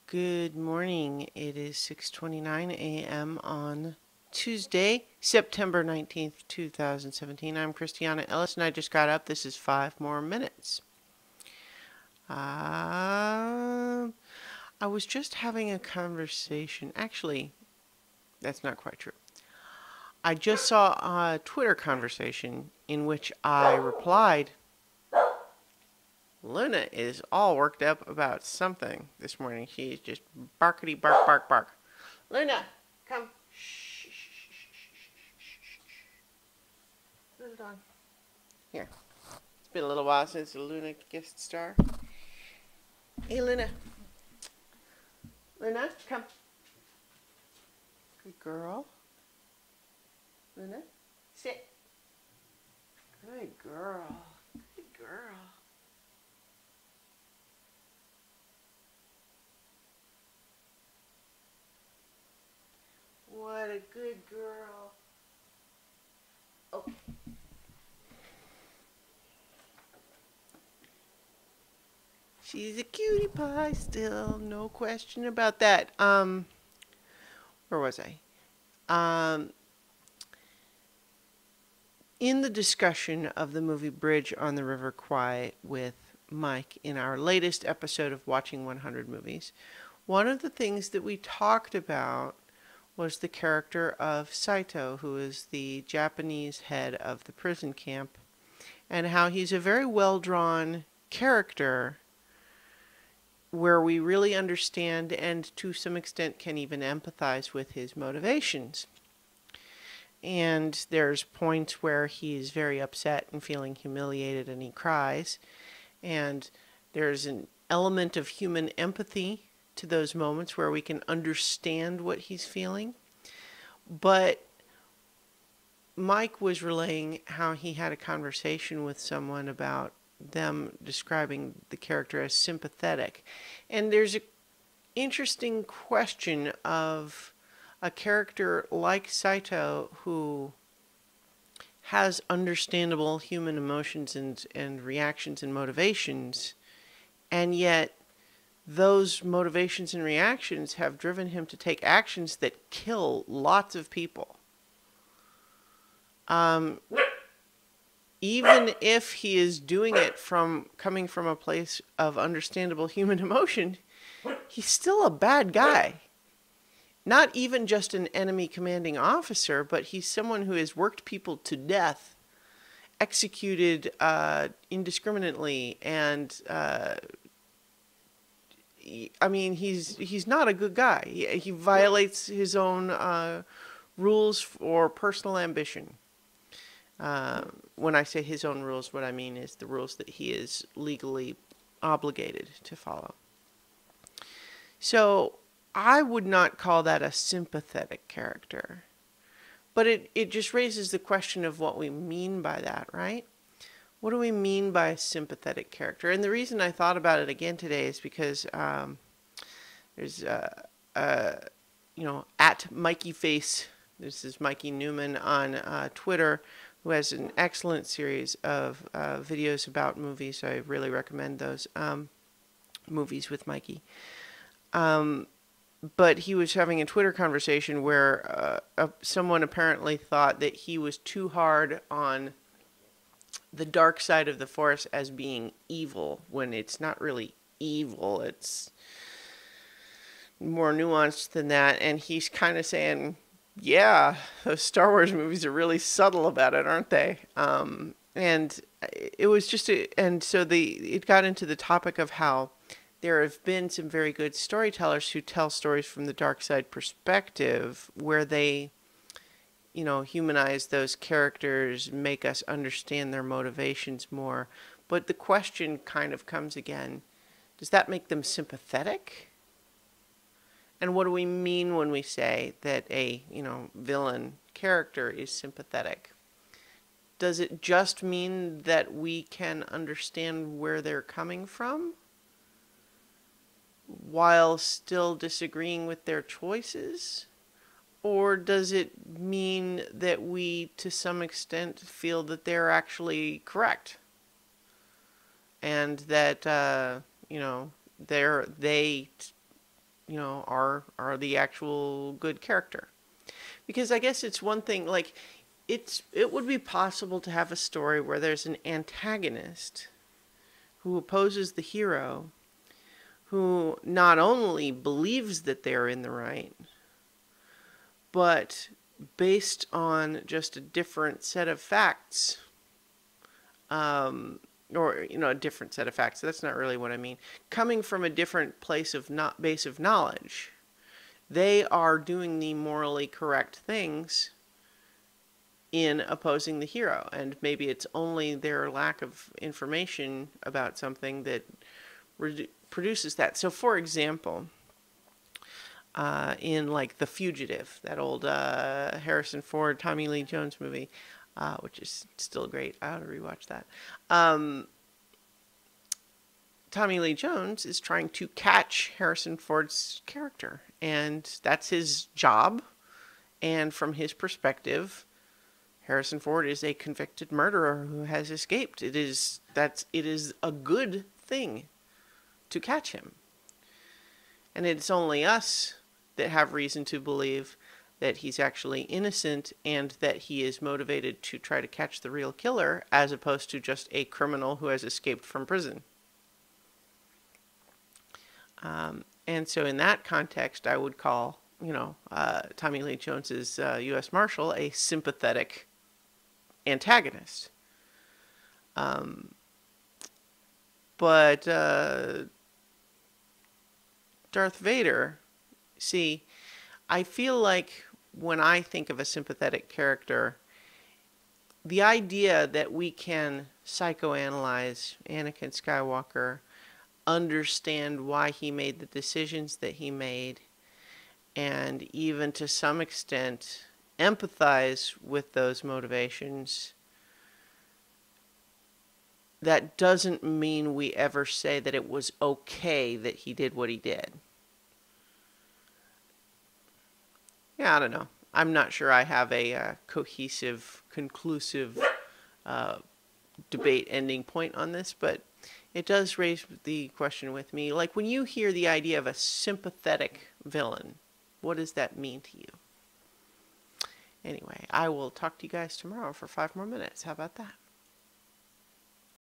Good morning. It is 6:29 a.m. on Tuesday, September 19th, 2017. I'm Christiana Ellis and I just got up. This is 5 more minutes. I was just having a conversation. Actually, that's not quite true. I just saw a Twitter conversation in which I replied, Luna is all worked up about something this morning. She's just barkity bark bark bark. Luna, come. Shh, shh, shh, shh, shh. Little dog. Here. It's been a little while since the Luna guest star. Hey, Luna. Luna, come. Good girl. Luna, sit. Good girl. Good girl. What a good girl. Okay. She's a cutie pie still, no question about that. Where was I? In the discussion of the movie Bridge on the River Kwai with Mike in our latest episode of Watching 100 Movies, one of the things that we talked about was the character of Saito, who is the Japanese head of the prison camp, and how he's a very well-drawn character where we really understand and to some extent can even empathize with his motivations. And there's points where he's very upset and feeling humiliated and he cries. And there's an element of human empathy to those moments where we can understand what he's feeling. But Mike was relaying how he had a conversation with someone about them describing the character as sympathetic. And there's an interesting question of a character like Saito who has understandable human emotions and reactions and motivations, and yet those motivations and reactions have driven him to take actions that kill lots of people. Even if he is doing it coming from a place of understandable human emotion, he's still a bad guy. Not even just an enemy commanding officer, but he's someone who has worked people to death, executed indiscriminately, and he's not a good guy. He violates his own rules for personal ambition. When I say his own rules, what I mean is the rules that he is legally obligated to follow. So I would not call that a sympathetic character. But it just raises the question of what we mean by that, right? What do we mean by a sympathetic character? And the reason I thought about it again today is because there's at Mikey Face. This is Mikey Newman on Twitter, who has an excellent series of videos about movies. I really recommend those movies with Mikey. But he was having a Twitter conversation where someone apparently thought that he was too hard on the dark side of the Force as being evil, when it's not really evil. It's more nuanced than that. And he's kind of saying, yeah, those Star Wars movies are really subtle about it, aren't they? And it was just it got into the topic of how there have been some very good storytellers who tell stories from the dark side perspective, where they, humanize those characters, make us understand their motivations more. But the question kind of comes again, does that make them sympathetic? And what do we mean when we say that a, villain character is sympathetic? Does it just mean that we can understand where they're coming from while still disagreeing with their choices? Or does it mean that we, to some extent, feel that they're actually correct? And that, they are the actual good character. Because I guess it's one thing, like, it would be possible to have a story where there's an antagonist who opposes the hero, who not only believes that they're in the right, but based on just a different set of facts, or a different set of facts. That's not really what I mean. Coming from a different place of base of knowledge, they are doing the morally correct things in opposing the hero, and maybe it's only their lack of information about something that produces that. So, for example, in like The Fugitive, that old Harrison Ford, Tommy Lee Jones movie, which is still great. I ought to rewatch that. Tommy Lee Jones is trying to catch Harrison Ford's character, and that's his job. And from his perspective, Harrison Ford is a convicted murderer who has escaped. It is a good thing to catch him. And it's only us that have reason to believe that he's actually innocent and that he is motivated to try to catch the real killer, as opposed to just a criminal who has escaped from prison. And so in that context, I would call, Tommy Lee Jones's U.S. Marshal a sympathetic antagonist. But Darth Vader, see, I feel like when I think of a sympathetic character, the idea that we can psychoanalyze Anakin Skywalker, understand why he made the decisions that he made, and even to some extent empathize with those motivations, that doesn't mean we ever say that it was okay that he did what he did. Yeah, I don't know. I'm not sure I have a cohesive, conclusive debate ending point on this, but it does raise the question with me. Like, when you hear the idea of a sympathetic villain, what does that mean to you? Anyway, I will talk to you guys tomorrow for 5 more minutes. How about that?